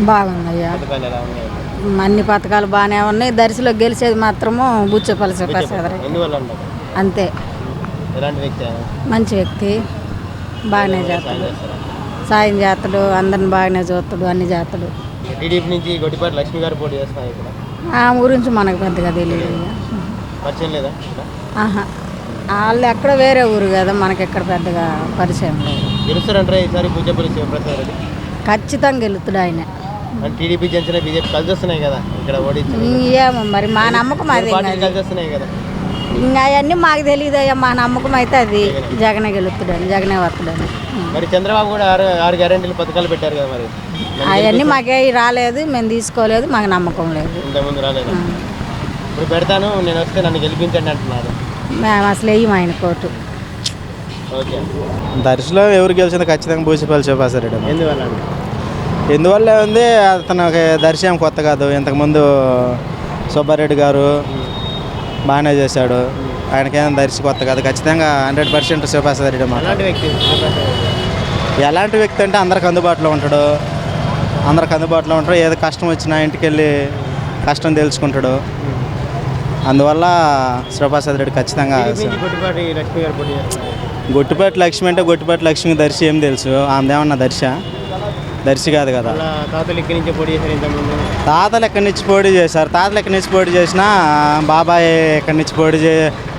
బాగుందయ్యా, అన్ని పథకాలు బాగానే ఉన్నాయి. దర్శిలో గెలిచేది మాత్రము బుచ్చపల్లి శివప్రసాద్ అంతే. మంచి వ్యక్తి, బాగానే చేస్తాడు, సాయం చేస్తాడు, అందరిని బాగానే చూస్తాడు, అన్ని చేస్తాడు. టీడీపీ నుంచి గొట్టిపాటి లక్ష్మి గారు పోటీ చేస్తున్నారు ఇక్కడ. ఆమె గురించి మనకు పెద్దగా తెలియదు. పరిచయం లేదా? వాళ్ళు ఎక్కడ వేరే ఊరు కదా, మనకి ఎక్కడ పెద్దగా పరిచయం లేదు. గెలుస్తారంటారా ఈసారి బుచ్చపల్లి శివప్రసాద్ రెడ్డి? ఖచ్చితంగా గెలుస్తాడు ఆయన. టీడీపీ జనసేన బీజేపీ కలిసి వస్తున్నాయి కదా ఇక్కడ ఓడించి. ఏమో మరి మా నమ్మకం అది కలిసి వస్తున్నాయి కదా, ఇంకా అవన్నీ మాకు తెలియదు అయ్యా. మా నమ్మకం అయితే అది జగనే గెలుస్తాడని, జగనే వస్తాడని. మరి చంద్రబాబు కూడా ఆరు గ్యారెంటీలు పథకాలు పెట్టారు కదా, మరి అవన్నీ మాకే రాలేదు, మేము తీసుకోలేదు, మాకు నమ్మకం లేదు. ఇంతకుముందు రాలేదు, ఇప్పుడు పెడతాను నేను వస్తే నన్ను గెలిపించండి అంటున్నారు. మేము అసలు వేయం ఆయన కోర్టు. ఓకే, దర్శిలో ఎవరు గెలిచింది ఖచ్చితంగా బూచిపల్లి శివప్రసాద్ రెడ్డి. ఎందువల్ల ఉంది, అతనికి దర్శనం కొత్త కాదు. ఇంతకుముందు సుబ్బారెడ్డి గారు బాగానే చేశాడు, ఆయనకేం దర్శి కొత్త కాదు. ఖచ్చితంగా 100% శివప్రసాద్ రెడ్డి. ఎలాంటి వ్యక్తి అంటే అందరికి అందుబాటులో ఉంటాడు, ఏదో కష్టం వచ్చినా ఇంటికి వెళ్ళి కష్టం తెలుసుకుంటాడు. అందువల్ల శివప్రసాద్ రెడ్డి ఖచ్చితంగా. గొట్టిపాటి లక్ష్మి అంటే గొట్టిపాటి లక్ష్మి దర్శి ఏం తెలుసు, ఆమెదేమన్నా దర్శి కాదు కదా. తాతలు ఎక్కడి నుంచి పోటీ చేశారు, తాతలు ఎక్కడి నుంచి పోటీ చేసినా బాబాయ్ ఎక్కడి నుంచి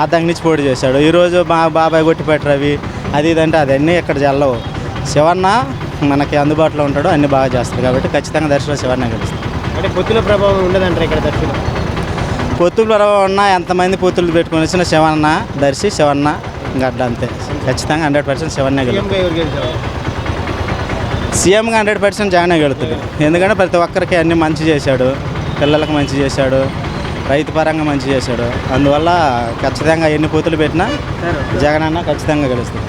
అద్దంకి నుంచి పోటీ చేశాడు. ఈరోజు బాబాయ్ గొట్టిపాటి రవి అది ఇదంటే అదన్నీ ఇక్కడ జల్లవు. శివన్న మనకి అందుబాటులో ఉంటాడు, అన్ని బాగా చేస్తాడు కాబట్టి ఖచ్చితంగా దర్శిలో శివన్న గెలుస్తాడు. అంటే పొత్తుల ప్రభావం ఉండదంటారు ఇక్కడ దర్శిలో? పొత్తుల ప్రభావం ఉన్నా ఎంతమంది పొత్తులు పెట్టుకుని వచ్చిన శివన్న గడ్డ అంతే. ఖచ్చితంగా 100% శివన్నే గెలుస్తాడు. సీఎంగా 100% జగనే గెలుతుంది. ఎందుకంటే ప్రతి ఒక్కరికి అన్ని మంచి చేశాడు, పిల్లలకు మంచి చేశాడు, రైతు పరంగా మంచి చేశాడు. అందువల్ల ఖచ్చితంగా ఎన్ని పొత్తులు పెట్టినా జగనన్న ఖచ్చితంగా గెలుస్తుంది.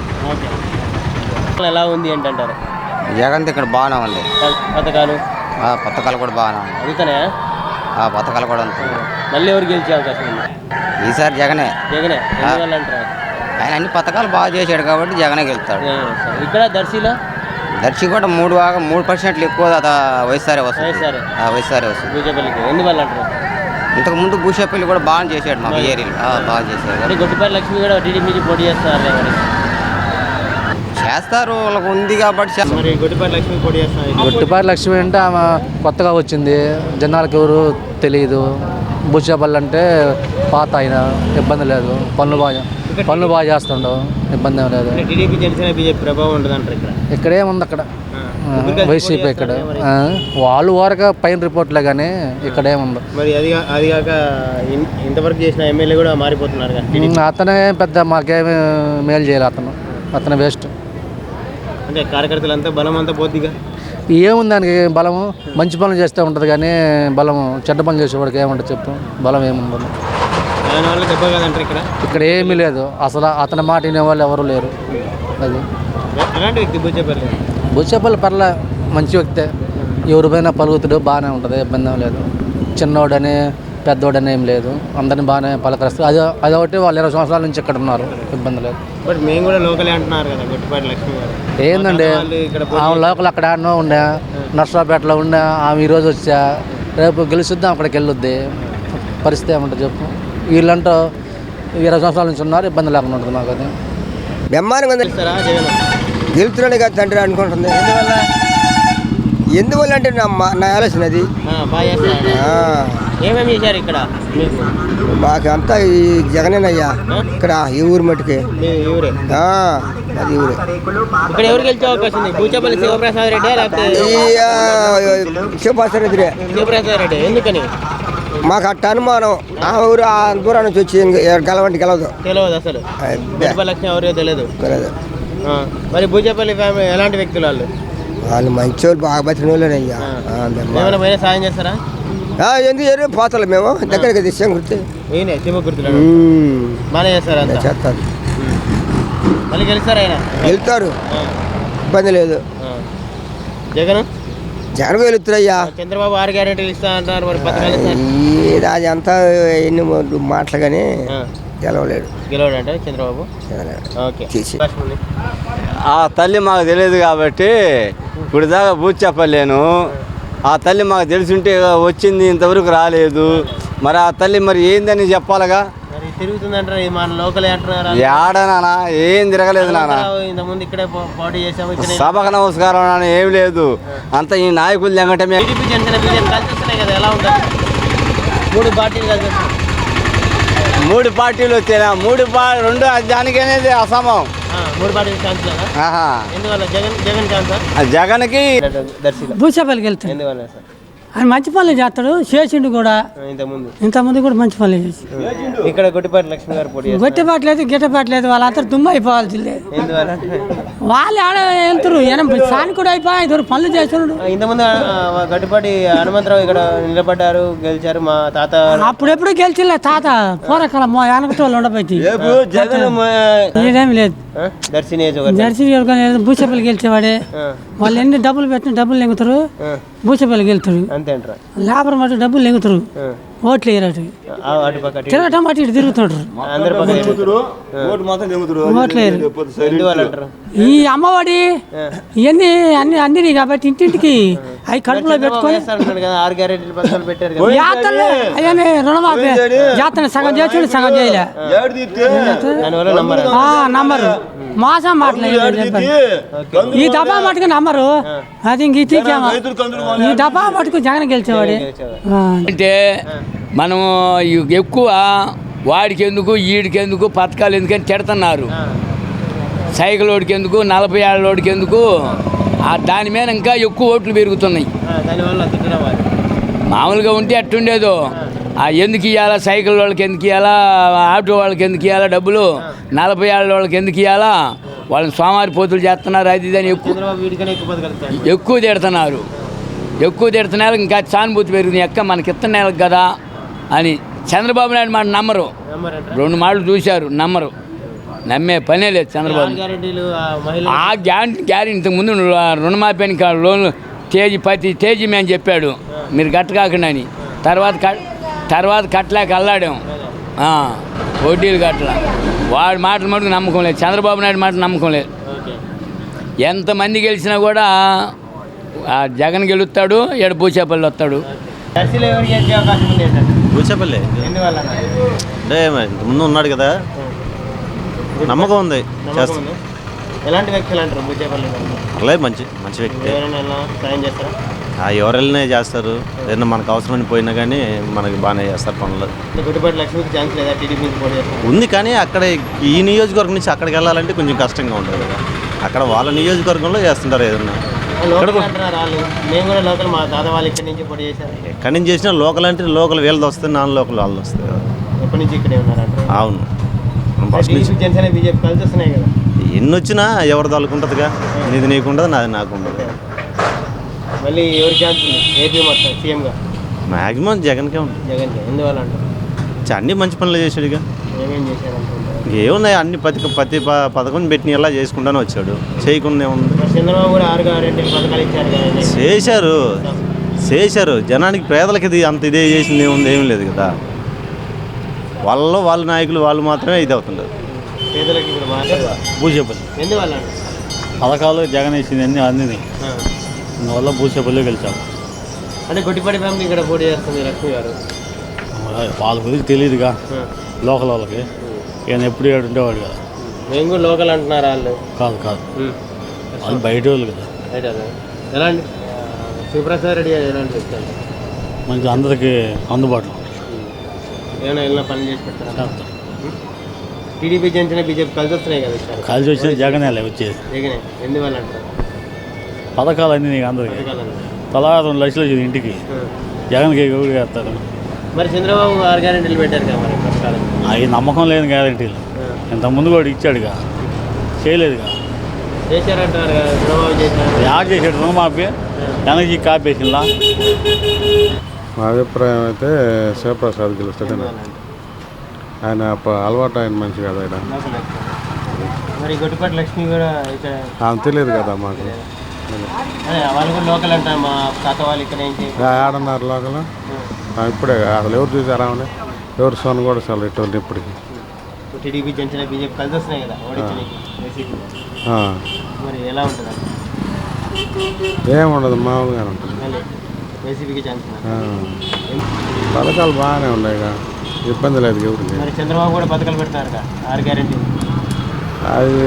ఎలా ఉంది ఏంటంటారు? జగన్ ఇక్కడ బాగానే ఉంది, పథకాలు కూడా బాగానే ఉంది. అందుకనే పథకాలు కూడా ఉంటుంది. మళ్ళీ ఎవరు గెలిచే అవకాశం ఉంది? ఈసారి జగనే. అంటారు ఆయన అన్ని పథకాలు బాగా చేశాడు కాబట్టి జగనే గెలుస్తాడు. ఇక్కడ దర్శి కూడా 3% ఎక్కువ వైఎస్ఆర్ వస్తుంది. బీజేపీకి ఎందువల్ల అంటారు? ఇంతకుముందు భూషేపల్లి కూడా బాగా చేశాడు, మా ఏరియాలో బాగా చేశాడు. గొట్టిపాటి లక్ష్మి కూడా టీడీపీ నుంచి పోటీ చేస్తారు, వాళ్ళకు ఉంది కాబట్టి. గొట్టిపాటి లక్ష్మి పోటీ చేస్తారు. గొట్టిపాటి లక్ష్మి అంటే ఆమె కొత్తగా వచ్చింది, జనాలకు ఎవరు తెలియదు. బుచ్చపల్లి అంటే పాత ఆయన, ఇబ్బంది లేదు, పనులు బాగా చేస్తుండవు, ఇబ్బంది ఏం లేదు. టీడీపీ జనసేన బీజేపీ ప్రభావం ఉండదంటారు ఇక్కడ ఏముంది, అక్కడ వైసీపీ ఇక్కడ వాళ్ళు వరకు పైన రిపోర్ట్లే కానీ ఇక్కడ ఏముంది. మరి అది కాక ఇంతవరకు చేసిన ఎమ్మెల్యే కూడా మారిపోతున్నారు. అతనే పెద్ద మాకేమి మేలు చేయాలి, అతను వేస్ట్. అంటే కార్యకర్తలంతా బలం అంతా పోద్దిగా ఏముంది దానికి బలము? మంచి పనులు చేస్తే ఉంటుంది కానీ బలము చెడ్డ పనులు చేసేవాడికి ఏముంటుంది చెప్పు? బలం ఏముండదు. ఇక్కడ ఏమీ లేదు అసలు. అతని మాట వినేవాళ్ళు ఎవరు లేరు. అది బుచ్చపల్లి పర్లే, మంచి వ్యక్తే, ఎవరిపైనా పలుకుతాడు, బాగానే ఉంటుంది, ఇబ్బంది ఏం లేదు. చిన్నోడని పెద్దోడని ఏం లేదు, అందరిని బాగానే పలకరిస్తారు. అదొకటి వాళ్ళు 20 సంవత్సరాల నుంచి ఇక్కడ ఉన్నారు, ఇబ్బంది లేదు. బట్ మేము కూడా లోకలే అంటున్నారు కదా గొట్టిపాటి లక్ష్మి గారు. ఏందండి ఆమె లోకల్ అక్కడ ఆడనో ఉండే, నర్సరావుపేటలో ఉండే ఆమె ఈరోజు వచ్చా, రేపు గెలుచుద్దాం అక్కడికి వెళ్ళొద్ది. పరిస్థితి ఏమంటుంది చెప్పు? వీళ్ళంటూ 20 సంవత్సరాల నుంచి ఉన్నారు, ఇబ్బంది లేకుండా ఉంటుంది మాకు. అది బ్రహ్మాండంగా గెలుతున్నాడు కదా తండ్రి అనుకుంటుంది. ఎందువల్ల అంటే నా ఆలోచన అది. ఏమేమి చేశారు ఇక్కడ? మాకు అంతా ఈ జగనేనయ్యా ఇక్కడ, ఈ ఊరు మట్టుకే. అది ఊరే. ఇక్కడ ఎవరు గెలిచే అవకాశం ఉంది? బూచపల్లి శివప్రసాద్ రెడ్డి లేకపోతే శివప్రసాద్ రెడ్డి? ఎందుకని? మాకు అట్ట అనుమానం. ఆ ఊరు ఆ దూరం నుంచి వచ్చి గెలవదు అసలు. లక్ష్మి ఎవరో తెలియదు. మరి బూచపల్లి ఫ్యామిలీ ఎలాంటి వ్యక్తులు? వాళ్ళు మంచి వాళ్ళు, బాగా బతికిన వాళ్ళేనయ్యా. సాయం చేస్తారా? ఎందుకు పోతాం మేము దగ్గరికి దిశం గుర్తు బాగానే చేస్తారా? చేస్తారు, మళ్ళీ గెలుస్తారు. ఆయన వెళ్తారు, ఇబ్బంది లేదు. జగన్ వెళ్తారయ్యా. చంద్రబాబు 6 గ్యారెంటీలు ఇస్తా అంటారు. అది అంతా ఎన్ని మాటలు కానీ గెలవడంటే చంద్రబాబు. ఆ తల్లి మాకు తెలియదు కాబట్టి ఇప్పుడు దాకా బూచపల్లేను ఆ తల్లి మాకు తెలిసింటే వచ్చింది, ఇంతవరకు రాలేదు. మరి ఆ తల్లి మరి ఏందని చెప్పాలిగా. తిరుగుతుందంటారా మన లోకలే అంటున్నారా? ఏడనా ఏం తిరగలేదు నాన్న. ఇంతకుముందు ఇక్కడే పోటీ చేసాము. సభకు నమస్కారం నాన్న, ఏం లేదు. అంత ఈ నాయకులు తెగటమే. టీడీపీ జనసేన బీజేపీ కలిసి వస్తున్నాయి కదా, ఎలా ఉంటుంది? 3 పార్టీలు కలిసి వస్తున్నాయి. 3 పార్టీలు వచ్చాయి. 2 దానికనేది అసమం. 3 పార్టీలు ఛాన్స్ లేదా? ఎందువల్ల? జగన్ ఛాన్సా? జగన్కి దర్శిలో భూసేపల్లికి వెళ్తాడు. ఎందువల్ల సార్? ఆయన మంచి పనులు చేస్తాడు, చేసిండు కూడా. ఇంతకుముందు కూడా మంచి పనులు చేసి. ఇక్కడ గొట్టిపాటి లక్ష్మి గారు పోటీ గొట్టెపాట్లేదు గిట్టపాట్లేదు, వాళ్ళంతా దుమ్మ అయిపోవాల్సిందే. వాళ్ళు ఆడ వెళ్తారు, సాని కూడా అయిపోయి 5 పనులు చేస్తున్నాడు. ఇంతకుముందు గొట్టిపాటి హనుమంతరావు ఇక్కడ నిలబడ్డారు, గెలిచారు. మా తాత అప్పుడెప్పుడు గెలిచిలే తాత పూర్వకాలం వెనకటి వాళ్ళు ఉండబట్టి ఏమీ లేదు. దర్శి భూసేపల్లి గెలిచేవాడే. వాళ్ళు ఎన్ని డబ్బులు పెట్టిన డబ్బులు లెంగుతారు, భూసేపల్లి గెలుతారు. లేబర్ మటు డబ్బులు లెంగుతారు, ఓట్లు వేయరాటు తిరగటం అటు ఇటు తిరుగుతాడు. ఓట్లు వేయరు. ఈ అమ్మఒడి ఇవన్నీ అన్ని కాబట్టి ఇంటింటికి అవి కడుపులో పెట్టుకొని జాతరలు అవన్నీ రుణమాఫీ జాతర సగం చేసాడు, సగం చేయలే. నమ్మరు, మోసం మాటలేదు. ఈ డబ్బా మటుకు నమ్మరు. అది ఇంక ఈ డబ్బా మటుకు జగన్ గెలిచేవాడు. అంటే మనం ఎక్కువ వాడికి ఎందుకు వీడికి ఎందుకు పథకాలు ఎందుకని తిడుతున్నారు. సైకిల్ ఓడికి ఎందుకు, 40 ఏళ్ళ ఓడికి ఎందుకు, దాని మీద ఇంకా ఎక్కువ ఓట్లు పెరుగుతున్నాయి. మామూలుగా ఉంటే అట్టుండేదో. ఎందుకు ఇవ్వాలా, సైకిల్ వాళ్ళకి ఎందుకు ఇవ్వాలా, ఆటో వాళ్ళకి ఎందుకు ఇవ్వాలా డబ్బులు, 40 ఏళ్ళ వాళ్ళకి ఎందుకు ఇవ్వాలా, వాళ్ళని సోమారి పోతులు చేస్తున్నారు. అది ఇదని ఎక్కువ తిడుతున్నారు. ఇంకా సానుభూతి పెరుగుతుంది. ఎక్క మనకి ఇత్తన నెలకు కదా అని చంద్రబాబు నాయుడు మాట నమ్మరు. 2 మాటలు చూశారు, నమ్మరు. నమ్మే పనే లేదు చంద్రబాబు. ఆ గ్యారెంటీ ఇంతకుముందు రుణమాఫీ లోన్లు తేజీ మేము చెప్పాడు మీరు కట్టకాకండి అని. తర్వాత కట్టలేక అల్లాడాం, వడ్డీలు కట్టలా. వాడి మాటలు మటుకు నమ్మకం లేదు, చంద్రబాబు నాయుడు మాట నమ్మకం లేదు. ఎంతమంది గెలిచినా కూడా జగన్ గెలుస్తాడు, ఏడు భూచేపల్లి వస్తాడు. భూచేపల్లి అంటే ముందు ఉన్నాడు కదా, నమ్మకం ఉంది. ఎలాంటి వ్యక్తులు అంటారు భూచేపల్లి? అలాగే మంచి వ్యక్తి. ఎవరెళ్ళనే చేస్తారు. ఏదైనా మనకు అవసరమని పోయినా కానీ మనకి బాగానే చేస్తారు పనులు. ఉంది కానీ అక్కడ ఈ నియోజకవర్గం నుంచి అక్కడికి వెళ్ళాలంటే కొంచెం కష్టంగా ఉంటుంది కదా. అక్కడ వాళ్ళ నియోజకవర్గంలో చేస్తుంటారు ఏదన్నా. ఎక్కడి నుంచి చేసినా లోకల్ అంటే లోకల్ వీళ్ళది వస్తుంది, నాన్ లోకల్ వాళ్ళు వస్తుంది కదా. అవును, ఎన్ని వచ్చినా ఎవరిది వాళ్ళకు ఉంటుందిగా. నీది నీకు ఉండదు, నాది నాకు ఉండదు. మళ్ళీ ఎవరి ఛాన్స్ ఉంది ఏపీ మొత్తం సీఎంగా? మ్యాక్సిమం జగన్కే ఉంటుంది. ఎందువల్ల అంటే అన్ని మంచి పనులు చేశాడుగా. ఏమేం చేశారంటే ఏమున్నాయి, అన్ని ప్రతి పథకం పెట్టిన ఎలా చేసుకుంటానే వచ్చాడు. చేయకుండా ఏముంది. చంద్రబాబు కూడా 6 పథకాలు ఇచ్చారు. చేశారు జనానికి, పేదలకి ఇది అంత ఇదే చేసింది ఏముంది, ఏం లేదు కదా. వాళ్ళ నాయకులు వాళ్ళు మాత్రమే ఇది అవుతుంటారు. పేదలకి భూచేపల్లి ఎందువల్ల పథకాలు జగన్ ఇచ్చింది అన్నీ అందినాయి. అందువల్ల భూచేపల్లి గెలిచాము. అంటే గొట్టిపాటి ఫ్యామిలీ ఇక్కడ పోటీ చేస్తుంది లక్ష్మి గారు. వాళ్ళ గురించి తెలియదుగా, లోకల్ వాళ్ళకి. ఈయన ఎప్పుడు ఏడు ఉండేవాడు కదా. మేము కూడా లోకల్ అంటున్నారు వాళ్ళు. కాదు వాళ్ళు బయట వాళ్ళు కదా. ఎలాంటి శివప్రసాద్ రెడ్డి ఎలాంటి చెప్తాను మంచి అందరికీ అందుబాటులో ఏమైనా వెళ్ళినా పని చేసి పెడతారా? టీడీపీ జనసేన బీజేపీ కలిసి వస్తున్నాయి కదా. కలిసి వచ్చేది జగనే వచ్చేది. జగనే ఎందువల్ల అంటారు? పథకాలు అన్నీ నీకు అందరికీ తలా 2 లక్షలు వచ్చింది ఇంటికి. జగన్కి ఎవరు చేస్తారు? మరి చంద్రబాబు 6 గ్యారెంటీలు పెట్టారు కదా మరి పథకాలు. అవి నమ్మకం లేని గ్యారెంటీలు. ఇంతకుముందు కూడా ఇచ్చాడుగా, చేయలేదుగా. చేశారంటారు కదా చంద్రబాబు. చేశాడు రుణమాఫీ, వెనక్కి కాపేసిందా. మా అభిప్రాయం అయితే శివప్రసాద్ గెలుస్తాడని. ఆయన అలవాటు, ఆయన మంచి కదా. ఆయన మరి గొట్టిపాటి లక్ష్మి కూడా ఇక్కడ తెలియదు కదా మాకు. వాళ్ళు కూడా లోకల్ అంటారు, మా తాత వాళ్ళు ఇక్కడ ఆడన్నారు లోకల్. ఇప్పుడే అసలు ఎవరు చూసారా, ఎవరు సొన్న కూడా చాలా ఇటువంటి ఇప్పటికి. టీడీపీ జనసేన బీజేపీ కలిసి వస్తున్నాయి కదా మరి ఎలా ఉంటుంది? ఏముండదు, మామూలుగానే ఉంటుంది. వైసీపీకి ఛాన్స్ ఉందా? పథకాలు బాగానే ఉన్నాయి ఇక. ఇబ్బంది లేదు ఎవరికి. మరి చంద్రబాబు కూడా పథకాలు పెడతారు కదా 6 గ్యారెంటీ. అది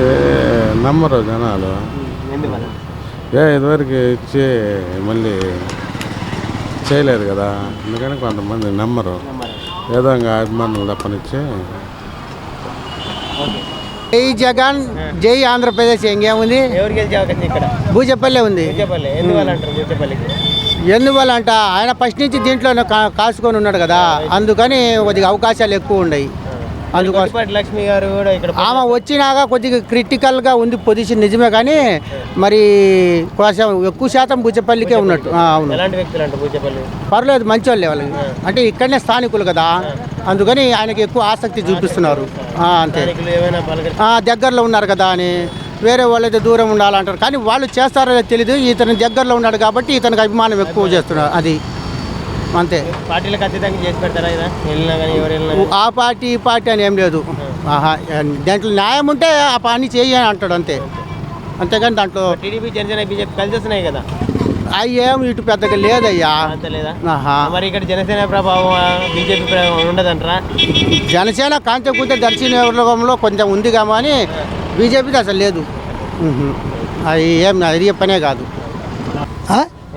నమ్మరు జనాలు. ఎందువల్ల? ఇదివరకు ఇచ్చి మళ్ళీ చేయలేదు కదా, అందుకని కొంతమంది నమ్మరు. ఏదో ఇంకా అభిమానులు తప్పనిచ్చి. జై జగన్, జై ఆంధ్రప్రదేశ్. ఇంకేముంది? ఎవరు గెలిచే అవకాశం ఇక్కడ? భూజపల్లి ఉంది. బూచేపల్లి ఎందువల్ల అంటారు బూచేపల్లికి? ఎందువల్ల అంట ఆయన ఫస్ట్ నుంచి దీంట్లో కాసుకొని ఉన్నాడు కదా, అందుకని కొద్దిగా అవకాశాలు ఎక్కువ ఉన్నాయి. అందుకోసం లక్ష్మి గారు కూడా ఇక్కడ ఆమె వచ్చినాక కొద్దిగా క్రిటికల్గా ఉంది పొజిషన్, నిజమే. కానీ మరి కొంచెం ఎక్కువ శాతం బూచేపల్లికే ఉన్నట్టు. అవును. ఎలాంటి వ్యక్తులు అంటారు బూచేపల్లి? పర్లేదు, మంచి వాళ్ళే వాళ్ళకి. అంటే ఇక్కడనే స్థానికులు కదా, అందుకని ఆయనకి ఎక్కువ ఆసక్తి చూపిస్తున్నారు. అంతే. ఏమైనా దగ్గరలో ఉన్నారు కదా అని వేరే వాళ్ళైతే దూరం ఉండాలంటారు, కానీ వాళ్ళు చేస్తారో తెలీదు. ఇతను దగ్గరలో ఉన్నాడు కాబట్టి ఇతనికి అభిమానం ఎక్కువ చేస్తున్నారు. అది అంతే. పార్టీలకు అతీతంగా చేసి పెడతారా వెళ్ళినా కానీ ఎవరు వెళ్ళినా? ఆ పార్టీ ఈ పార్టీ అని ఏం లేదు. దాంట్లో న్యాయం ఉంటే ఆ పని చేయి అని అంటాడు అంతే. అంతేగాని దాంట్లో టీడీపీ జనసేన బీజేపీ కలిసి వస్తున్నాయి కదా, అవి ఏం ఇటు పెద్దగా లేదయ్యా. అంత లేదా? మరి ఇక్కడ జనసేన ప్రభావం బీజేపీ ప్రభావం ఉండదంటారా? జనసేన కాంచకూతే దర్శనంలో కొంచెం ఉంది కానీ బీజేపీది అసలు లేదు. అది ఏం అది పనే కాదు.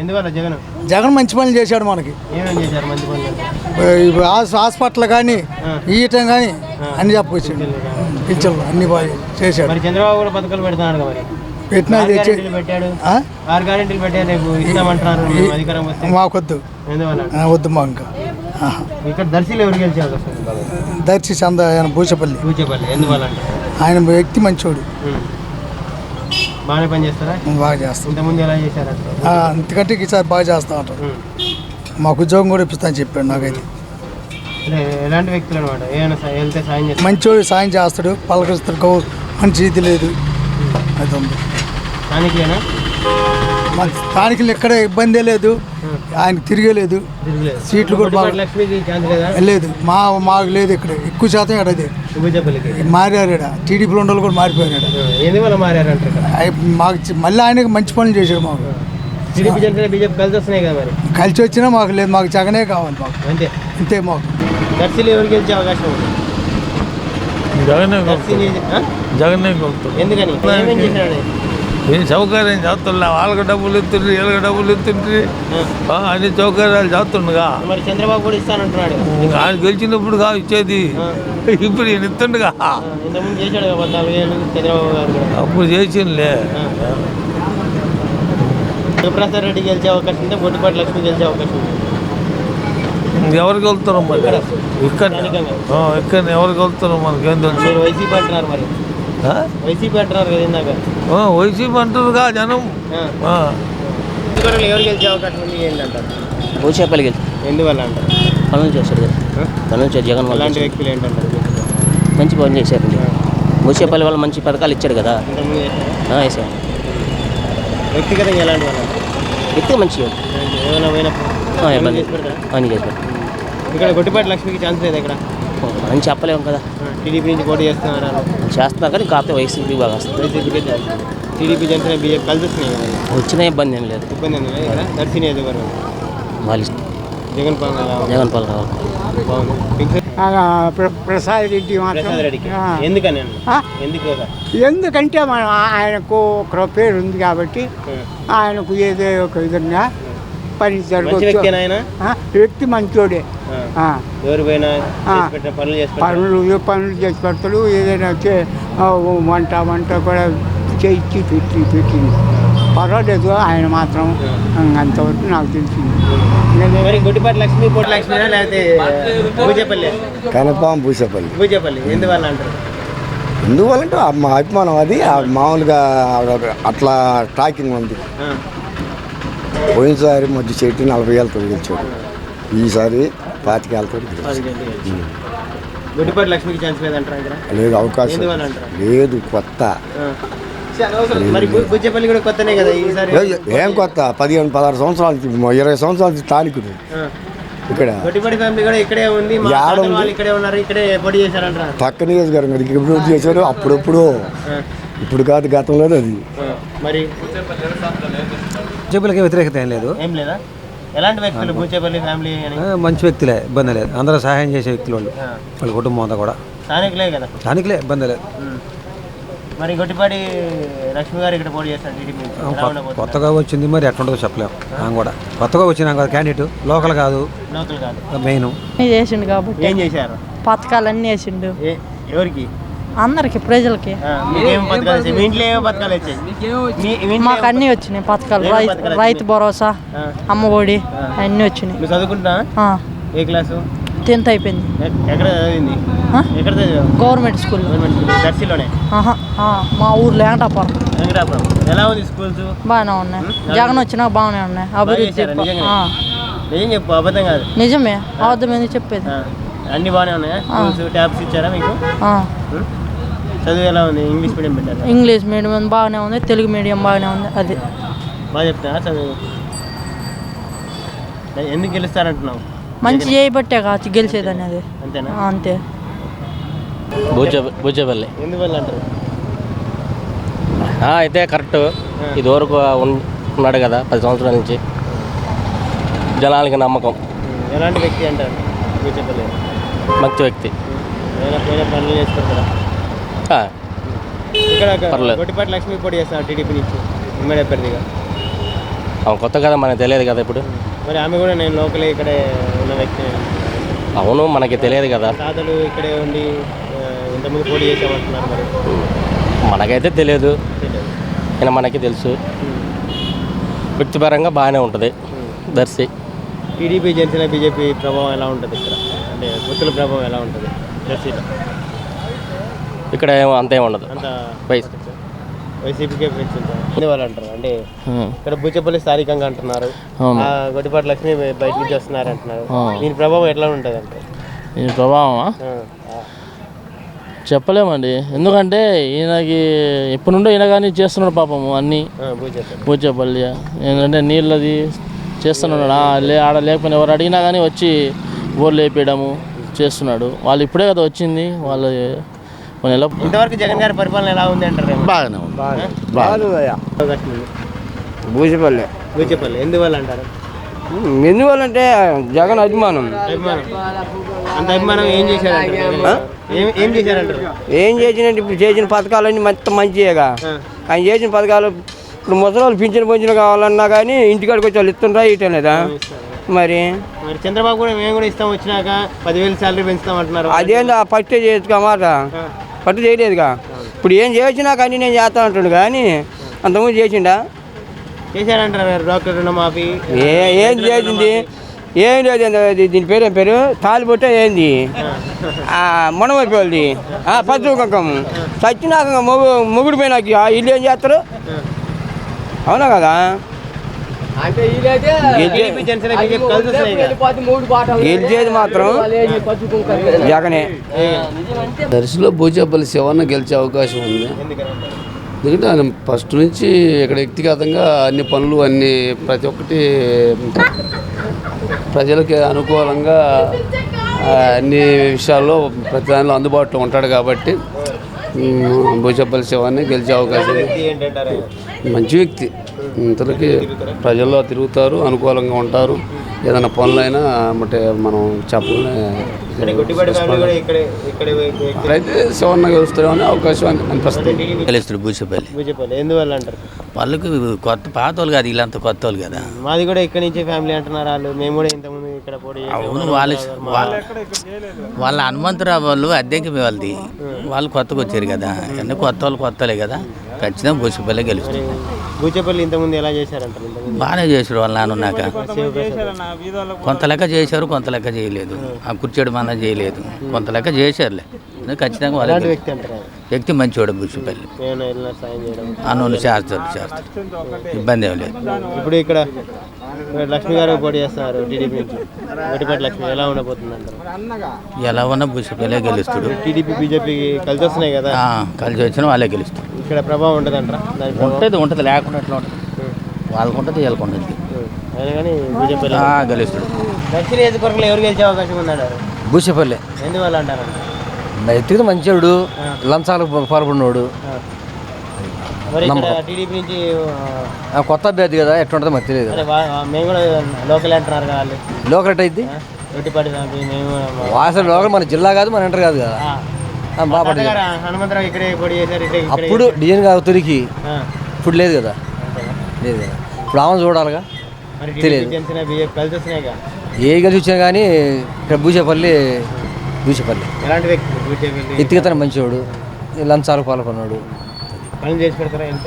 ఎందువల్ల జగన్ మంచి పనులు చేశాడు మనకి. ఏమేమి చేశారు మంచి పనులు? హాస్పిటల్ కానీ ఇయటం కానీ అన్ని చెప్పవచ్చు. పింఛన్లు అన్ని బాగా చేశాడు. మరి చంద్రబాబు కూడా పథకాలు పెడతాడు కదా, మరి పెట్టినా పెట్టాడు. 6 గ్యారెంటీలు పెట్టాడు, రేపు ఇస్తామంటున్నారు అధికారం వస్తే. మాకొద్దు, వద్దు మాకు. ఇంకా ఇక్కడ దర్శిలో ఎవరు గెలిచే అవకాశం? దర్శి చంద ఆయన బూచేపల్లి. ఎందువల్ల అంటే ఆయన వ్యక్తి మంచోడు, బాగానే పని చేస్తారా? బాగా చేస్తాం. ఇంతకుముందు ఎలా చేశారు? అంతకంటే ఈసారి బాగా చేస్తా ఉంటారు. మాకు ఉద్యోగం కూడా ఇప్పిస్తాను చెప్పాడు. నాకైతే ఎలాంటి వ్యక్తులు అనమాట? ఏమైనా వెళ్తే సాయం చేస్తారు? మంచోడు, సాయం చేస్తాడు, పలకరిస్తాడు, మంచి ఇది లేదు. అది ఉంది. స్థానికులేనా? మన స్థానికులు ఎక్కడ ఇబ్బందే లేదు, ఆయన తిరగలేదు. సీట్లు కూడా లేదు, మాకు లేదు. ఇక్కడ ఎక్కువ శాతం అదే మారారు. టీడీపీలో ఉండాలి కూడా మారిపోయాడు. ఎందువల్ల మారారంటారు? మాకు మళ్ళీ ఆయనకి మంచి పనులు చేశాడు. మాకు టీడీపీ జనసేన బీజేపీ కలిసి వస్తున్నాయి కదా, మరి కలిసి వచ్చినా మాకు లేదు. మాకు జగనే కావాలి. మాకు అంతే అంతే. మాకు దర్శిలో ఎవరు గెలిచే అవకాశం ఉంది? జగన్నే ఎందుకని? ఏమేం చేశాడు? ఏం సౌకర్యం చేస్తున్నా, వాళ్ళకి డబ్బులు ఎత్తుండ్రి, వీళ్ళకి డబ్బులు ఎత్తుండ్రి, అన్ని సౌకర్యాలు చేస్తుండగా. మరి చంద్రబాబు కూడా ఇస్తానంటున్నాడు. ఆయన గెలిచినప్పుడు ఇచ్చేది, ఇప్పుడు ఈయన ఇస్తుండగా. ఇంతకుముందు చేశాడు కదా 14 ఏళ్ళు చంద్రబాబు గారు. అప్పుడు చేసిందిలే. శివప్రసాద్ రెడ్డి గెలిచే అవకాశం ఉంటే బొట్టిపాటి లక్ష్మి గెలిచే అవకాశం ఉంది. ఎవరికి వెళ్తున్నాం మరి? ఇక్కడ ఎవరికి వెళ్తున్నాం మనకేం తెలుసు. వైసీపీ అంటున్నారు, మరి వైసీపీ అంటున్నారు కదా ఇందాక. వైసీపీ అంటారుగా జనం. ఎవరు గెలిచే అవకాశం ఉంది ఏంటంటారు? బూచేపల్లి గెలిచి. ఎందువల్ల అంటారు? పనులు చేశాడు కదా, పనులు చేశాడు జగన్ వల్ల. అలాంటి వ్యక్తులు ఏంటంటారు? మంచి పని చేశారండి. బూచేపల్లి వల్ల మంచి పథకాలు ఇచ్చాడు కదా. వేసాడు. వ్యక్తిగతంగా ఎలాంటి వాళ్ళు? వ్యక్తి మంచి ఏమైనా పోయినప్పుడు అని చేశాడు. ఇక్కడ గొట్టిపాటి లక్ష్మికి ఛాన్స్ లేదు ఇక్కడ అని చెప్పలేము కదా. టీడీపీ నుంచి పోటీ చేస్తున్నారు కానీ కాకపోతే వైసీపీ బాగా వస్తుంది. వైసీపీకే ఛాన్స్. టీడీపీ జనసేన బీజేపీ కలిసి వస్తున్నాయి కదా, వచ్చిన ఇబ్బంది ఏం లేదు. ఇబ్బంది ఏం లేదు. ఇక్కడ దర్శిని ఎదుగురు వాళ్ళు జగన్ పాలన రావాలి. బాగుంది. ప్రసాద్ రెడ్డి ప్రసాద్ రెడ్డికి ఎందుకని? ఎందుకు? ఎందుకంటే మనం ఆయనకు ఒక పేరు ఉంది కాబట్టి ఆయనకు ఏదో ఒక విధంగా పని జరగవచ్చు. వ్యక్తి మంచోడే. పనులు చేసి పెడతాడు. ఏదైనా వంట కూడా చేయించి పెట్టింది. పర్వాలేదు ఆయన మాత్రం. అంతవరకు నాకు తెలిసింది. గొట్టిపాటి లక్ష్మి పోటీ లక్ష్మి లేకపోతే బూచేపల్లి? కనపాం బూచేపల్లి. బూచేపల్లి ఎందువల్ల అంటారు? ఎందువల్లంటే మా అభిమానం. అది మామూలుగా అట్లా టాకింగ్ ఉంది. పోయినసారి మధ్య చెట్టు 40 ఏళ్ళతో గెలిచాడు, ఈసారి 25 ఏళ్ళతో గొట్టిపాటి లక్ష్మికి ఛాన్స్ లేదంటారా? లేదు, అవకాశం లేదు. కొత్త బూచేపల్లి కూడా కొత్తనే కదా ఈసారి. ఏం కొత్త? 15-16 సంవత్సరాల 20 సంవత్సరాల స్థానికుడు ఇక్కడ. గొట్టిపాటి ఫ్యామిలీ కూడా ఇక్కడే ఉంది, ఇక్కడే ఉన్నారు, ఇక్కడే పోటీ చేశారంటారా? పక్క నియోజకవర్గం ఇప్పుడు చేశారు అప్పుడప్పుడు, ఇప్పుడు కాదు గతంలో. అది మరి బూచేపల్లికి వ్యతిరేకత ఏం లేదు. ఏం లేదా? ఎలాంటి వ్యక్తులు బూచేపల్లి ఫ్యామిలీ అని? మంచి వ్యక్తులే, ఇబ్బంది లేదు. అందరూ సహాయం చేసే వ్యక్తులు వాళ్ళు, వాళ్ళ కుటుంబం అంతా కూడా స్థానికులే కదా. స్థానికులే, ఇబ్బంది లేదు. మరి గొట్టిపాటి లక్ష్మి గారు ఇక్కడ పోటీ చేస్తారు టీడీపీ. కొత్తగా వచ్చింది, మరి ఎట్లుంటుందో చెప్పలేము. ఆమె కూడా కొత్తగా వచ్చినాం కదా క్యాండిడేట్, లోకల్ కాదు, లోకల్ కాదు, మెయిన్ చేసిండు కాబట్టి. ఏం చేశారు? పథకాలన్నీ వేసిండు. ఎవరికి? అందరికి, ప్రజలకి. మీకేం పథకాలు వచ్చాయి? మీ ఇంట్లో ఏమో పథకాలు వచ్చాయి? మాకు అన్నీ వచ్చినాయి పథకాలు. రైతు భరోసా, అమ్మఒడి అన్నీ వచ్చినాయి. నువ్వు చదువుకుంటున్నా? ఏ క్లాసు? 10th అయిపోయింది. ఎక్కడ చదివింది? ఎక్కడ చదివావు? Government school. దర్శిలోనే? మా ఊర్లో వెంకటాపురం. ఎలా ఉంది స్కూల్స్? బాగానే ఉన్నాయి. జగన్ వచ్చినా బాగానే ఉన్నాయి. అభివృద్ధి. నిజం చెప్పు, అబద్ధం కాదు. నిజమే, అబద్ధం ఎందుకు చెప్పేది? అన్ని బాగానే ఉన్నాయా? స్కూల్స్ ట్యాబ్స్ ఇచ్చారా మీకు? చదువు ఎలా ఉంది? ఇంగ్లీష్ మీడియం పెట్టారు? ఇంగ్లీష్ మీడియం బాగానే ఉంది, తెలుగు మీడియం బాగానే ఉంది. అది బాగా చెప్తారా చదువు? ఎందుకు గెలుస్తారంటున్నావు? మంచి చేయబట్టే కాదు గెలిచేది అనేది. అంతేనా? అంతే. బూచేపల్లి ఎందువల్ల అంటారు? అయితే కరెక్ట్. ఇదివరకు ఉన్నాడు కదా 10 సంవత్సరాల నుంచి, జనాలకి నమ్మకం. ఎలాంటి వ్యక్తి అంటారు బూచేపల్లి? మంచి వ్యక్తి. పనులు చేసుకుంటారా? ఇక్కడ గొట్టిపాటి లక్ష్మి పోటీ చేస్తారు టీడీపీ నుంచి ఉమ్మడి అభ్యర్థిగా. ఆమె కొత్త కదా, మనకు తెలియదు కదా ఇప్పుడు. మరి ఆమె కూడా నేను లోకలే ఇక్కడే ఉన్న వ్యక్తి. అవును, మనకి తెలియదు కదా. తాతలు ఇక్కడే ఉండి ఇంతకుముందు పోటీ చేసామంటున్నారు. మరి మనకైతే తెలియదు, అయినా మనకి తెలుసు. వ్యక్తిపరంగా బాగానే ఉంటుంది దర్శి. టీడీపీ జనసేన బీజేపీ ప్రభావం ఎలా ఉంటుంది ఇక్కడ? అంటే గుర్తుల ప్రభావం ఎలా ఉంటుంది దర్శిలో? ఇక్కడ ఏమో అంతే ఉండదు. అంత వైసీపీకే వాళ్ళు అంటారు. అంటే ఇక్కడ బూచేపల్లి స్థానికంగా అంటున్నారు, గొట్టిపాటి లక్ష్మి బయట నుంచి వస్తున్నారు అంటున్నారు. దీని ప్రభావం ఎట్లా ఉంటుంది అంటే? ఈ ప్రభావం చెప్పలేమండి. ఎందుకంటే ఈయనకి ఎప్పటి నుండో ఈయన కానీ చేస్తున్నాడు పాపము అన్నీ. బూచేపల్లి ఏంటంటే నీళ్ళది చేస్తున్నాడు. ఆడ లేకపోయినా ఎవరు అడిగినా కానీ వచ్చి బోర్లు వేపేయడము చేస్తున్నాడు. వాళ్ళు ఇప్పుడే కదా వచ్చింది, వాళ్ళు ఇంతవరకు జగన్ గారి పరిపాలన ఎలా ఉంది అంటారు? బాగానే ఉంది. బూచేపల్లి ఎందువల్ల అంటారు? ఎందువల్ల అంటే జగన్ అభిమానం. అంత అభిమానం ఏం చేశారంటారు? ఏం చేశారంటారు? ఏం చేసినట్టు ఇప్పుడు చేసిన పథకాలన్నీ మొత్తం మంచిగా. ఆయన చేసిన పథకాలు ఇప్పుడు ముసలి పింఛను కావాలన్నా కానీ ఇంటికాడికి వచ్చి వాళ్ళు ఇస్తుండ్రా ఇయటం లేదా? మరి చంద్రబాబు కూడా మేము కూడా ఇస్తాం, వచ్చినాక 10,000 శాలరీ పెంచుతాం అంటున్నారు. అదేందో పట్టే చేయొచ్చు మాట, పట్టు చేయలేదుగా. ఇప్పుడు ఏం చేసినా కానీ నేను చేస్తా అంటుండు కానీ అంతకుముందు చేసిండా? చేశారంటారు డాక్టర్ రుణమాఫీ. ఏం చేసింది? ఏం లేదు. దీని పేరు ఏం పేరు? తాలిబొట్టే ఏంది మొనమైపోయింది. పసుపు కుంకం చచ్చినాక మొగుడు పోయినాక ఇల్లు ఏం చేస్తారు? అవునా కదా? గెలిచేది మాత్రం జగనే. దర్శిలో బూచేపల్లి శివన్న గెలిచే అవకాశం ఉంది. ఎందుకంటే ఆయన ఫస్ట్ నుంచి ఇక్కడ వ్యక్తిగతంగా అన్ని పనులు అన్ని ప్రతి ఒక్కటి ప్రజలకి అనుకూలంగా అన్ని విషయాల్లో ప్రతి దానిలో అందుబాటులో ఉంటాడు కాబట్టి బూచేపల్లి శివాన్ని గెలిచే అవకాశం. మంచి వ్యక్తి, ఇంతలోకి ప్రజల్లో తిరుగుతారు, అనుకూలంగా ఉంటారు. ఏదైనా పనులైనా అంటే మనం చెప్పలే. అయితే శివన్న గెలుస్తామని అవకాశం అనిపిస్తుంది. గెలుస్తాడు బూచేపల్లి. ఎందువల్ల అంటారు? వాళ్ళకు కొత్త పాత వాళ్ళు కాదు, వీళ్ళంతా కొత్త వాళ్ళు కదా. మాది కూడా ఇక్కడ నుంచే ఫ్యామిలీ అంటున్నారు వాళ్ళు. మేము కూడా ఇంతకుముందు ఇక్కడ పోటీ. అవును, వాళ్ళ హనుమంతరావు వాళ్ళు అద్దెకి వాళ్ళది, వాళ్ళు కొత్తగా వచ్చారు కదా. అన్నీ కొత్త వాళ్ళే కదా. ఖచ్చితంగా బూచేపల్లి గెలుస్తుంది. బూచేపల్లి ఇంతకుముందు ఎలా చేశారంటారు? బాగానే చేశారు వాళ్ళ నాన్న ఉన్నాక. కొంత లెక్క చేశారు, కొంత లెక్క చేయలేదు. ఆ కుర్చీడు మన చేయలేదు, కొంత లెక్క చేశారులే. ఖచ్చితంగా వాళ్ళ వ్యక్తి మంచివాడు బూచేపల్లి. అన్నోళ్ళు చేస్తారు, ఇబ్బంది ఏం లేదు. ఇప్పుడు ఇక్కడ లక్ష్మి గారు పోటీ చేస్తున్నారు టీడీపీ నుంచి. గొట్టిపాటి లక్ష్మి ఎలా ఉండబోతుంది అంటారు? ఎలా ఉన్నా బూచేపల్లి గెలుస్తాడు. టీడీపీ బీజేపీకి కలిసి వస్తున్నాయి కదా. కలిసి వచ్చినా వాళ్ళే గెలుస్తారు. ఇక్కడ ప్రభావం ఉంటుంది అంటారా? ఉంటుంది లేకుండా ఎట్లా ఉంటుంది? వాళ్ళకు ఉంటుంది, వీళ్ళకు ఉంటుంది. కానీ బీజేపీ గెలుస్తాడు. దక్షిణ నియోజకవర్గంలో ఎవరు గెలిచే అవకాశం ఉందంటారు? బూచేపల్లి. ఎందువల్ల అంటారు? వ్యక్తిగా మంచివాడు, లంచాలకు పాల్పడినోడు. మరి ఇక్కడ టీడీపీ నుంచి కొత్త అభ్యర్థి కదా ఎట్లుంటుందో మాకు తెలియదు. మేము కూడా లోకల్ అంటున్నారు కదా వాళ్ళు. లోకల్ ఎట్ అయింది గొట్టిపాటి మేము అసలు లోకల్ మన జిల్లా కాదు మన ఎంటర్ కాదు కదా. హనుమంతరావు ఇక్కడే పొడి చేశారు. అప్పుడు డిఎన్ గారు తొలికి ఇప్పుడు లేదు కదా, లేదు కదా. ఇప్పుడు ఆమె చూడాలిగా తెలియదు. కలిసి వస్తున్నాయిగా ఏ కలిసి వచ్చినా కానీ ఇక్కడ బూచేపల్లి ఎలాంటి వ్యక్తి? ఎత్తికతన మంచివాడు, లంచాలు పాల్గొన్నాడు. పనులు చేసి పెడతారా? ఎంత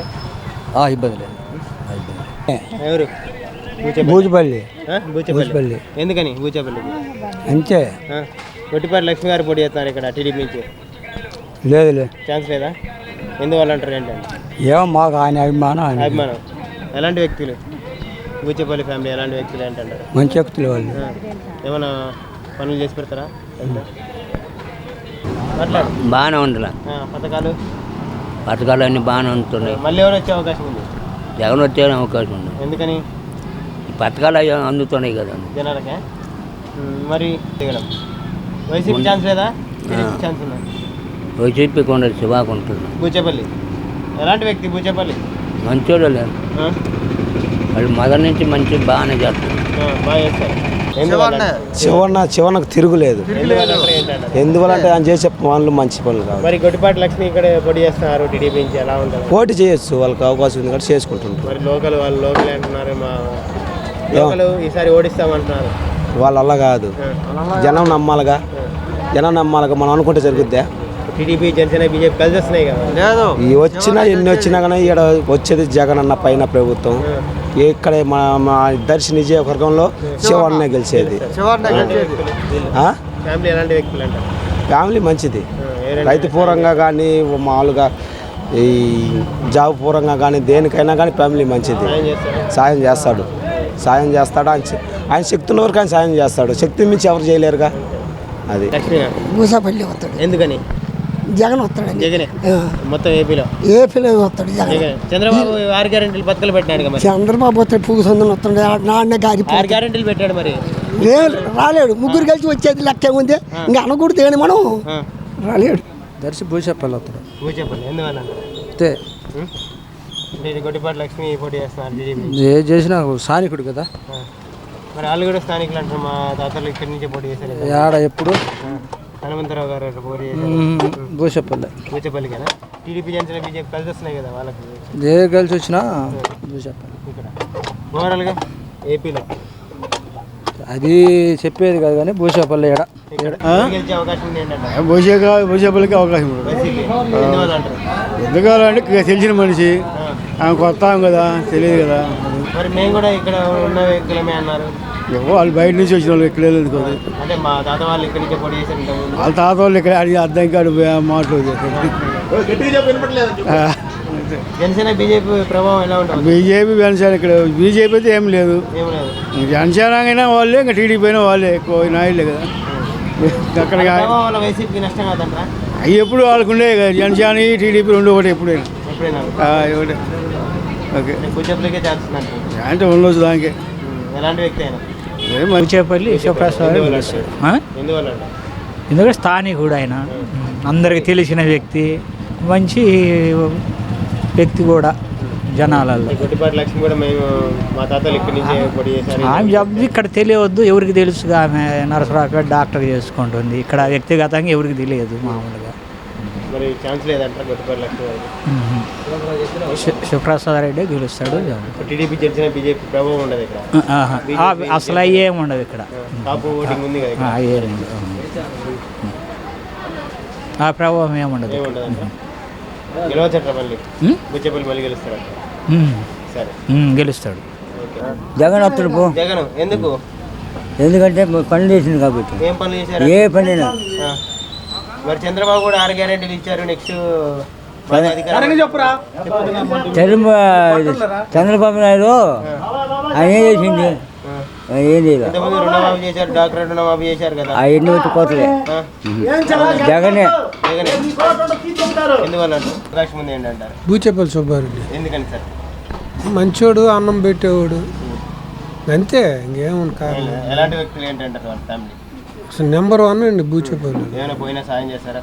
ఇబ్బంది లేదు. ఎవరు? బూచిపల్లి. బూచేపల్లి. ఎందుకని బూచేపల్లి? అంతే. గొట్టిపాటి లక్ష్మి గారు పోటీ చేస్తున్నారు ఇక్కడ టీడీపీ నుంచి. లేదు ఛాన్స్ లేదా? ఎందువల్ల అంటారు? ఏంటంటే ఏమో మాకు ఆయన అభిమానం. ఎలాంటి వ్యక్తులు బూచేపల్లి ఫ్యామిలీ? ఎలాంటి వ్యక్తులు ఏంటంటారు? మంచి వ్యక్తులు వాళ్ళు. ఏమైనా పనులు చేసి పెడతారా? బాగానే ఉందిలా. పథకాలు అన్నీ బాగానే ఉంటున్నాయి. మళ్ళీ ఎవరు వచ్చే అవకాశం ఉంది? జగన్ వచ్చే అవకాశం ఉంది. ఎందుకని? ఈ పథకాలు అందుతున్నాయి కదా జనాలకే. మరి వైసీపీ ఛాన్స్ లేదా? ఛాన్స్ ఉందా? వైసీపీ కొండ శివాకు ఉంటుంది. బూచేపల్లి ఎలాంటి వ్యక్తి? బూచేపల్లి మంచోడు లేదు, వాళ్ళు మొదటి నుంచి మంచి బాగానే చేస్తారు. బాగా చేస్తారు. శివన్నకు తిరుగులేదు. ఎందువల్లంటే ఆయన చేసే పనులు మంచి పనులు కాదు. మరి గొట్టిపాటి లక్ష్మి ఇక్కడ పోటీ చేస్తున్నారు టీడీపీ నుంచి, ఎలా ఉంటుంది? పోటీ చేయొచ్చు, వాళ్ళకి అవకాశం ఉంది కాబట్టి చేసుకుంటుంటారు. మరి వాళ్ళు లోకల్ అంటున్నారు, మా లోకల్ ఈసారి ఓడిస్తామంటున్నారు. వాళ్ళు అలా కాదు, జనం నమ్మాలిగా మనం అనుకుంటే జరుగుద్దా? టీడీపీ జనసేన బీజేపీ కలిసి వస్తున్నాయి కదా. ఈ వచ్చినా ఎన్ని వచ్చినా కానీ ఇక్కడ వచ్చేది జగన్ అన్న పైన ప్రభుత్వం. ఇక్కడ మా దర్శి నియోజకవర్గంలో శివన్నే గెలిచేది. ఫ్యామిలీ ఎలాంటి వ్యక్తులు అంటారు? ఫ్యామిలీ మంచిది, రైతు పూర్వంగా కానీ మామూలుగా ఈ జాబ్ పూర్వంగా కానీ దేనికైనా కానీ ఫ్యామిలీ మంచిది. సాయం చేస్తాడు ఆయన శక్తి ఉన్న వరకు ఆయన సాయం చేస్తాడు. శక్తి మించి ఎవరు చేయలేరుగా. అది బూచేపల్లి వస్తాడు. ఎందుకని? జగన్ వస్తాడు. జగనే మొత్తం ఏపీలో వస్తాడు జగన్. చంద్రబాబు 6 గ్యారెంటీలు పథకాలు పెట్టినాడు. చంద్రబాబు వస్తాడు, పూసందులు వస్తాడు, నాన్న గారి 6 గ్యారెంటీలు పెట్టాడు. మరి రాలేడు. ముగ్గురు కలిసి వచ్చేది లెక్క ఉంది. ఇంకా అనకూడదు కానీ మనం రాలేడు. దర్శి బూచేపల్లి వస్తాడు. బూచేపల్లి ఎందువల్ల? గొట్టిపాటి లక్ష్మి పోటీ చేస్తున్నారు. ఏ చేసినా స్థానికుడు కదా. మరి వాళ్ళు కూడా స్థానికులు అంటారు. మా తాతలు ఇక్కడి నుంచే పోటీ చేశారు. ఆడ ఎప్పుడు హనుమంతరావు గారు పోటీ బూచేపల్లి కదా. టీడీపీ జనసేన బీజేపీ కలిసి వస్తున్నాయి కదా వాళ్ళకి. ఏ కలిసి వచ్చినా బూచేపల్లి ఇక్కడ ఓవరాల్గా ఏపీలో అది చెప్పేది కాదు కానీ బూచేపల్లి గెలిచే అవకాశం ఉంది ఏంటంటే బూచేపల్లికి అవకాశం ఎందుకంటే తెలిసిన మనిషి కొత్త కదా, తెలియదు కదా. మరి మేము కూడా ఇక్కడ ఉన్న వ్యక్తులమే అన్నారు. వాళ్ళు బయట నుంచి వచ్చిన వాళ్ళు ఇక్కడ వెళ్ళదు కదా. అంటే మా తాత వాళ్ళు ఇక్కడి నుంచి పోటీ చేశారు. వాళ్ళ తాత వాళ్ళు ఇక్కడ అర్థం కాదు మాటలు. జనసేన బీజేపీ ప్రభావం ఎలా ఉంటుంది? బీజేపీ జనసేన ఇక్కడ బీజేపీ అయితే ఏం లేదు. జనసేన అయినా వాళ్ళే, ఇంకా టీడీపీ అయినా వాళ్ళే, ఎక్కువ నాయుడులే కదా. అక్కడ వైసీపీకి నష్టం కాదంటారా? అవి ఎప్పుడు వాళ్ళకు ఉండే కదా. జనసేన టీడీపీ రెండు ఒకటి ఎప్పుడైనా ఒకటే. ఓకే, బూచేపల్లికే ఛాన్స్ అంటే ఉండొచ్చు దానికి. ఎలాంటి వ్యక్తి అయినా బూచేపల్లి శివప్రసాద్. ఎందుకంటే స్థానికుడు ఆయన, అందరికి తెలిసిన వ్యక్తి, మంచి వ్యక్తి కూడా జనాలలో. గొట్టిపాటి లక్ష్మి కూడా మేము మా తాతలు ఇక్కడి నుంచి పోటీ చేశారు. ఆమె జబ్బు ఇక్కడ తెలియవద్దు, ఎవరికి తెలుసుగా. ఆమె నరసరావుపేట డాక్టర్ చేసుకుంటుంది. ఇక్కడ వ్యక్తిగతంగా ఎవరికి తెలియదు మామూలుగా. మరి ఛాన్స్ లేదంటారా గొట్టిపాటి లక్ష్మి గారికి? శివప్రసాద్ రెడ్డి గెలుస్తాడు. టీడీపీ జనసేన బీజేపీ ప్రభావం ఉండదు ఇక్కడ. అసలు ఏముండదు ఇక్కడ. కాపు ఓటింగ్ ఉంది కదా. ఆ ప్రభావం ఏముండదు. గెలవచ్చట మళ్ళీ బూచేపల్లి మళ్ళీ గెలుస్తాడు. సరే గెలుస్తాడు. జగన్ వస్తాడు పో. జగన్ ఎందుకు? ఎందుకంటే పనులు చేసింది కాబట్టి. ఏం పనులు చేశారు? ఏ పనైనా. మరి చంద్రబాబు కూడా 6 గ్యారెంటీలు ఇచ్చారు. నెక్స్ట్ చంద్రబాబు నాయుడు ఆయన ఏం చేసింది? ఏం లేదు. రుణమాఫీ చేశారు, డాక్టర్ రుణమాఫీ చేశారు కదా. అవన్నీ పెట్టుకోవట్లే. జగనే. ఎందువల్ల అవకాశం ఉంది ఏంటంటారు? బూచేపల్లి సుబ్బారెడ్డి. ఎందుకని సార్? మంచోడు, అన్నం పెట్టేవాడు, అంతే. ఇంకేమన్నా కాదు. ఎలాంటి వ్యక్తులు ఏంటంటారు వాళ్ళ ఫ్యామిలీ? అసలు నెంబర్ 1 అండి బూచేపల్లి. ఏమైనా పోయినా సాయం చేస్తారా?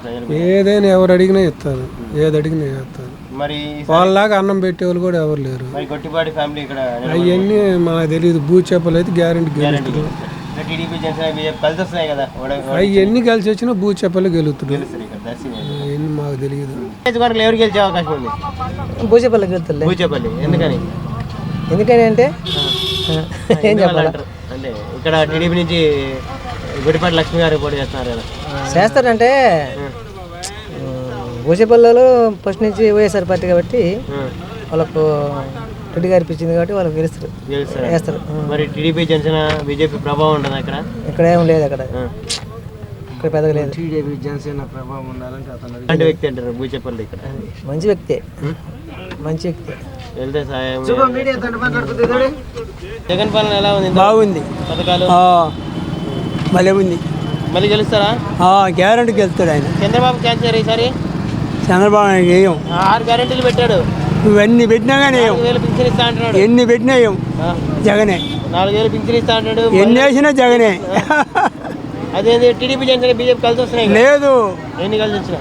ఏదైనా ఎవరు అడిగినా ఇస్తారు, ఏది అడిగినా చేస్తారు. మరి వాళ్ళలాగా అన్నం పెట్టేవాళ్ళు కూడా ఎవరు లేరు. మరి గొట్టిపాటి ఫ్యామిలీ ఇక్కడ అవన్నీ మనకు తెలియదు. భూచేపలు అయితే గ్యారెంటీ గెలుస్తారు. టీడీపీ జనసేన బీజేపీ కలిసి వస్తున్నాయి కదా, అవన్నీ కలిసి వచ్చినా భూచేపలు గెలుతున్నారు. అవన్నీ మాకు తెలియదు. ఎవరు గెలిచే అవకాశం ఉంది? భూచేపల్లి గెలుతుంది. భూచేపల్లి ఎందుకని? ఎందుకని అంటే ఏం చెప్పాలి, అంటే ఇక్కడ టీడీపీ నుంచి గుడిపాటి లక్ష్మి గారు పోటీ చేస్తున్నారు కదా. చేస్తారంటే భూచేపల్లిలో ఫస్ట్ నుంచి వైఎస్ఆర్ పార్టీ కాబట్టి వాళ్ళకు రెడ్డి గారు ఇప్పించింది కాబట్టి వాళ్ళు గెలుస్తారు, వేస్తారు. మరి టీడీపీ జనసేన బీజేపీ ప్రభావం ఉంటుంది అక్కడ? ఇక్కడ ఏం లేదు, అక్కడ పెద్దగా లేదు. టీడీపీ జనసేన ప్రభావం ఉండాలని అలాంటి వ్యక్తి అంటారు భూచేపల్లి. ఇక్కడ మంచి వ్యక్తే, మంచి వ్యక్తి. వెళ్తే సాయం. జగన్ పాలన ఎలా ఉంది? బాగుంది, పథకాలు మళ్ళీ ఉంది. మళ్ళీ గెలుస్తారా? గ్యారెంటీ గెలుస్తాడు ఆయన. చంద్రబాబు క్యాన్సర్ ఈసారి? చంద్రబాబు వేయం. 6 గ్యారెంటీలు పెట్టాడు. ఇవన్నీ పెట్టినా కానీ 4,000 పింఛన్ ఇస్తా అంటున్నాడు. ఎన్ని పెట్టినా జగనే. 4,000 పింఛన్ ఇస్తా అంటాడు. ఎన్ని వేసినా జగనే. అదేంటి టీడీపీ జనసేన బీజేపీ కలిసి వస్తున్నాయి? లేదు. ఎన్ని కలిసి వచ్చినా?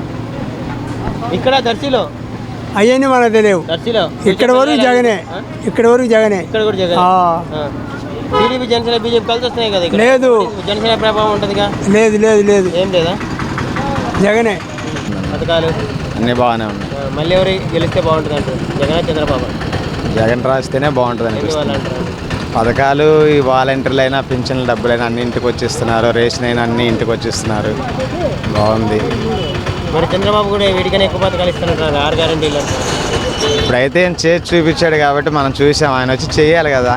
ఇక్కడ దర్శిలో అవన్నీ మనకు తెలియవు. దర్శిలో ఇక్కడ వరకు జగనే, ఇక్కడ వరకు జగనే. ఇక్కడ కూడా జగన్. టీడీపీ జనసేన బీజేపీ కలిసి వస్తున్నాయి కదా. లేదు. జనసేన ప్రభావం ఉంటుందిగా? లేదు లేదు లేదు, ఏం లేదా? జగనే. పథకాలు అన్నీ బాగానే ఉన్నాయి. మళ్ళీ ఎవరు గెలిస్తే బాగుంటుంది అంటారు? జగన్ చంద్రబాబు? జగన్ రాస్తేనే బాగుంటుంది అనిపిస్తుంది. పథకాలు ఈ వాలంటీర్లు అయినా పింఛన్ల డబ్బులైనా అన్ని ఇంటికి వచ్చిస్తున్నారు, రేషన్ అయినా అన్ని ఇంటికి వచ్చిస్తున్నారు, బాగుంది. మరి చంద్రబాబు కూడా వీడికనే ఎక్కువ పథకాలు ఇస్తున్నారు, 6 గ్యారెంటీలు. ఇప్పుడైతే ఏం చేసి చూపించాడు కాబట్టి మనం చూసాం. ఆయన వచ్చి చేయాలి కదా,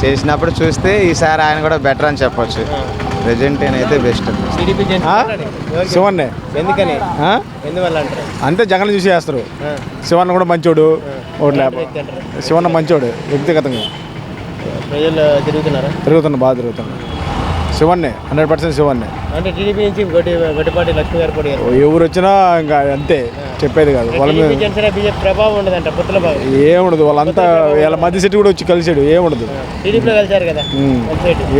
చేసినప్పుడు చూస్తే ఈసారి ఆయన కూడా బెటర్ అని చెప్పొచ్చు. ప్రెజెంట్ అయితే బెస్ట్. శివన్నే ఎందుకని? ఎందువల్ల అంటారు? అంటే జగన్ చూసి చేస్తారు. శివన్న కూడా మంచోడు, శివన్న మంచోడు వ్యక్తిగతంగా. ప్రజలు తిరుగుతున్నా, బాగా తిరుగుతున్నా. శివన్నే 100% శివన్నే. అంటే టీడీపీ నుంచి గొడ్డిపాటి లక్ష్మి గారు పోటీ ఎవరు వచ్చినా ఇంకా అంతే, చెప్పేది కాదు. వాళ్ళ మీద జనసేన బీజేపీ ప్రభావం ఉండదంట. పొత్తుల భాగం ఏముండదు. వాళ్ళంతా వీళ్ళ మధ్య సెట్ కూడా వచ్చి కలిసాడు, ఏముండదు. టీడీపీలో కలిసారు కదా,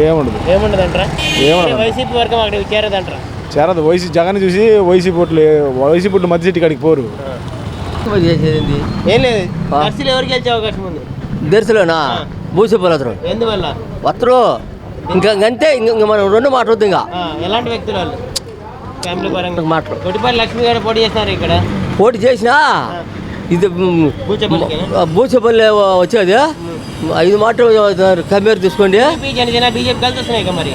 ఏముండదు. ఏముండదు అంటారా? ఏముండదు. వైసీపీ వర్గం అక్కడ చేరదంటారా? చేరదు. జగన్ చూసి వైసీపీ ఓట్లు మధ్య సెట్టు కాడికి పోరు. ఏం లేదు. దర్శిలో ఎవరు గెలిచే అవకాశం ఉంది? దర్శలోనా? భూసేపల్లి అతను. ఎందువల్ల? వస్తారు ఇంకా అంతే. ఇంకా మనం 2 మాట్లాడద్దు. ఇంకా ఎలాంటి వ్యక్తులు వాళ్ళు? ఫ్యామిలీ పరంగా మాట్లాడు. గొడ్డిపాటి లక్ష్మి గారు పోటీ చేస్తున్నారు ఇక్కడ. పోటీ చేసినా ఇది భూసేపల్లి వచ్చేది 5 మాటలు కంపేర్ తీసుకోండి. జనసేన బీజేపీ కలిసి వస్తున్నాయి మరి.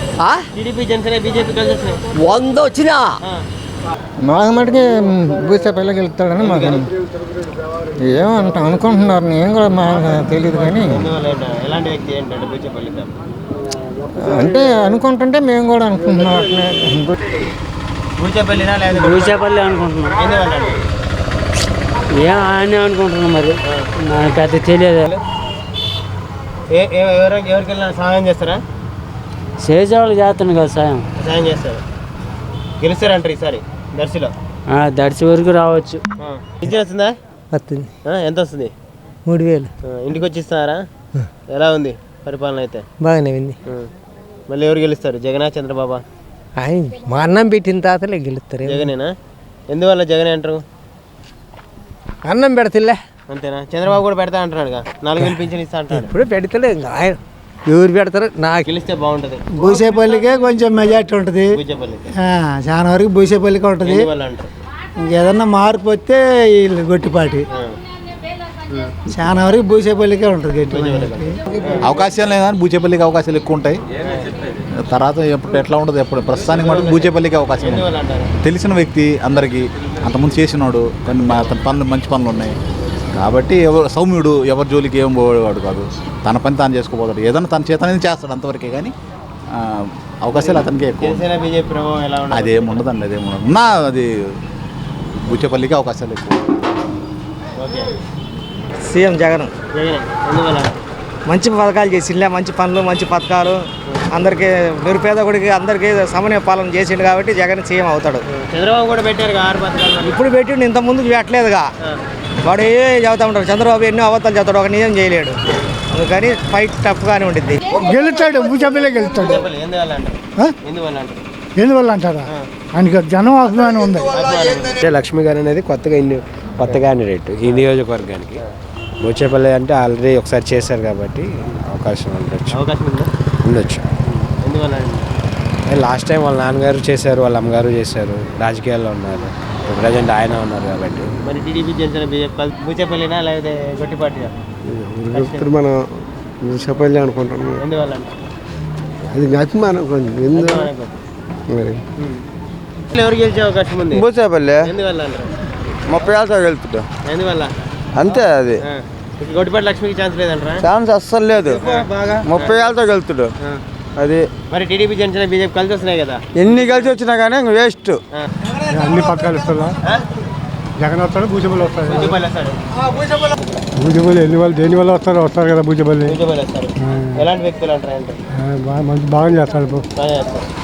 టీడీపీ జనసేన బీజేపీ కలిసి వస్తున్నాయి. 100 వచ్చినా మాకు మటుకి భూసేపల్లి గెలుస్తాడని మాకు ఏమంట అనుకుంటున్నారు. నేను కూడా మాకు తెలియదు కానీ ఎలాంటి వ్యక్తి ఏంటంటే భూచేపల్లి అంటే అనుకుంటుంటే మేము కూడా అనుకుంటున్నాం. భూచేపల్లినా లేదా? భూచేపల్లి అనుకుంటున్నాం. ఏం ఆయన అనుకుంటున్నాం, మరి నాకు పెద్ద తెలియదు. ఎవరికెళ్ళినా సహాయం చేస్తారా? చేసేవాళ్ళు చేస్తాను కదా, సాయం చేస్తారు. గెలుస్తారంటారు ఈసారి దర్శిలో? దర్శి వరకు రావచ్చు. పింఛన్ వస్తుందా? వస్తుంది. ఎంత వస్తుంది? 3000. ఇంటికి వచ్చి ఇస్తారా? ఎలా ఉంది పరిపాలన? అయితే బాగానే ఉంది. మళ్ళీ ఎవరు గెలుస్తారు? జగనా చంద్రబాబు? ఆయన మా అన్నం పెట్టిన తాతలే గెలుస్తారు. జగనేనా? ఎందువల్ల జగనే అంటారు? అన్నం పెడతలే అంతేనా? చంద్రబాబు కూడా పెడతా అంటున్నాడు, 4,000 పింఛన్ ఇస్తా అంటాడు. ఇప్పుడు పెడతలే. ఆయన ఎవరు పెడతారు? నాకు గెలిస్తే బాగుంటుంది. భూసేపల్లికే కొంచెం మెజార్టీ ఉంటుంది. చాలా వరకు భూసేపల్లికే ఉంటుంది. ఇంకేదన్నా మార్పు వస్తే వీళ్ళు గొట్టిపాటి. చాలా వరకు భూసేపల్లికే ఉంటుంది. అవకాశాలు లేదని భూచేపల్లికి అవకాశాలు ఎక్కువ ఉంటాయి. తర్వాత ఎప్పుడు ఎట్లా ఉండదు, ఎప్పుడు ప్రస్తుతానికి మటుకు భూచేపల్లికి అవకాశం ఉంది. తెలిసిన వ్యక్తి అందరికీ, అంతకుముందు చేసినాడు, కొన్ని అతని పనులు మంచి పనులు ఉన్నాయి కాబట్టి సౌమ్యుడు, ఎవరి జోలికి ఏం పోయేవాడు కాదు. తన పని తాను చేసుకోబోతాడు, ఏదన్నా తన చేతనేది చేస్తాడు అంతవరకే. కానీ అవకాశాలు అతనికి ఎక్కువ. అదేముండదండి, అదేముండదు. అది భూచేపల్లికి అవకాశాలు ఎక్కువ. సీఎం జగన్ మంచి పథకాలు చేసిండే, మంచి పనులు, మంచి పథకాలు అందరికీ, నిరుపేద గుడికి అందరికీ సమన్వయ పాలన చేసిండు కాబట్టి జగన్ సీఎం అవుతాడు. చంద్రబాబు కూడా పెట్టారు 6 పథకాలు. ఇప్పుడు పెట్టిండు, ఇంత ముందు పెట్టలేదుగా. వాడు ఏ చెబుతా ఉంటాడు, చంద్రబాబు ఎన్నో అబద్ధాలు చెప్తాడు, ఒక నిజం చేయలేడు. అందుకని ఫైట్ టఫ్గానే ఉంటుంది. గెలుస్తాడు, భూచేపల్లి గెలుస్తాడు. ఎందువల్ల అంటారా? ఆయనకి జనం అభిమానం ఉంది. లక్ష్మి గారు అనేది కొత్తగా కొత్త క్యాండిడేట్ ఈ నియోజకవర్గానికి. బూచేపల్లి అంటే ఆల్రెడీ ఒకసారి చేశారు కాబట్టి అవకాశం ఉండొచ్చు. లాస్ట్ టైం వాళ్ళ నాన్నగారు చేశారు, వాళ్ళ అమ్మగారు చేశారు, రాజకీయాల్లో ఉన్నారు. ఇప్పుడు ప్రజెంట్ ఆయన ఉన్నారు కాబట్టి. మరి టీడీపీ జనసేన బీజేపీ బూచేపల్లినా లేకపోతే గొట్టిపాటిగా మనం బూచేపల్లి అనుకుంటున్నాం. ఎందువల్ల అది అభిమానం కొంచెం మరి ఎవరు గెలిచే అవకాశం ఉంది? బూచేపల్లి ఎందువల్ల అంటారు? 30 ఏళ్ళతో వెళ్తుడు ఎందువల్ల అంతే. అది గొట్టిపాటి లక్ష్మికి ఛాన్స్ లేదంటారా? ఛాన్స్ అస్సలు లేదు. 30 ఏళ్ళతో వెళ్తుడు. అది మరి టీడీపీ జనసేన బీజేపీ కలిసి వస్తున్నాయి కదా, ఎన్ని కలిసి వచ్చినా కానీ వేస్ట్. అన్ని పథకాలు ఇస్తున్నా. జగన్ వస్తాడు, బూచేపల్లి వస్తాడు. బూచేపల్లి ఎన్ని వాళ్ళు దేని వల్ల వస్తారు కదా బూచేపల్లి. ఎలాంటి వ్యక్తులు అంటారు? బాగా చేస్తాడు.